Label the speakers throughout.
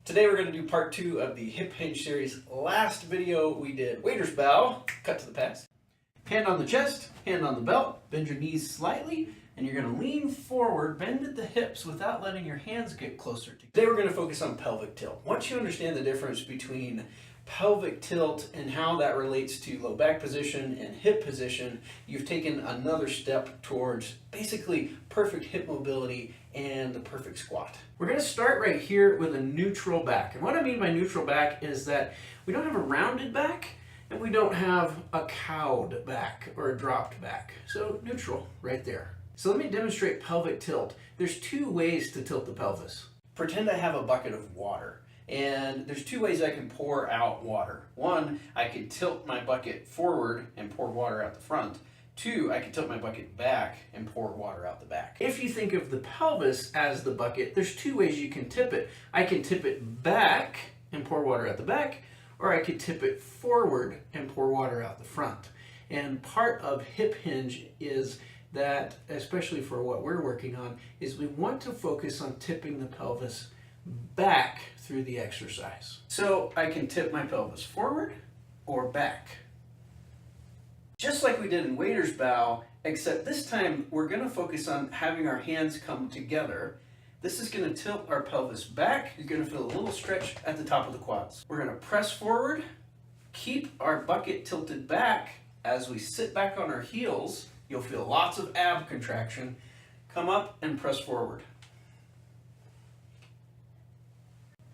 Speaker 1: Today we're going to do part 2 of the hip hinge series. Last video we did waiter's bow, cut to the pass. Hand on the chest, hand on the belt, bend your knees slightly, and you're going to lean forward, bend at the hips without letting your hands get closer to you. Today we're going to focus on pelvic tilt. Once you understand the difference between pelvic tilt and how that relates to low back position and hip position, you've taken another step towards basically perfect hip mobility and the perfect squat. We're going to start right here with a neutral back. And what I mean by neutral back is that we don't have a rounded back and we don't have a cowed back or a dropped back. So neutral right there. So let me demonstrate pelvic tilt. There's two ways to tilt the pelvis. Pretend I have a bucket of water. And there's two ways I can pour out water. One, I could tilt my bucket forward and pour water out the front. Two, I can tilt my bucket back and pour water out the back. If you think of the pelvis as the bucket, there's two ways you can tip it. I can tip it back and pour water out the back, or I could tip it forward and pour water out the front. And part of hip hinge is that, especially for what we're working on, is we want to focus on tipping the pelvis back through the exercise. So I can tip my pelvis forward or back. Just like we did in waiter's bow, except this time we're going to focus on having our hands come together. This is going to tilt our pelvis back. You're going to feel a little stretch at the top of the quads. We're going to press forward, keep our bucket tilted back. As we sit back on our heels, you'll feel lots of ab contraction. Come up and press forward.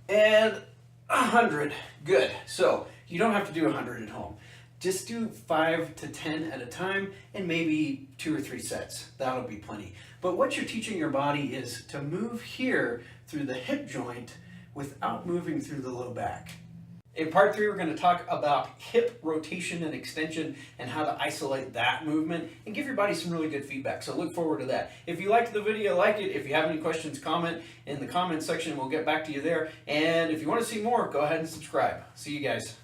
Speaker 1: And 100. Good. So you don't have to do 100 at home. Just do 5 to 10 at a time and maybe 2 or 3 sets. That'll be plenty. But what you're teaching your body is to move here through the hip joint without moving through the low back. In part 3, we're going to talk about hip rotation and extension and how to isolate that movement and give your body some really good feedback. So look forward to that. If you liked the video, like it. If you have any questions, comment in the comment section. We'll get back to you there. And if you want to see more, go ahead and subscribe. See you guys.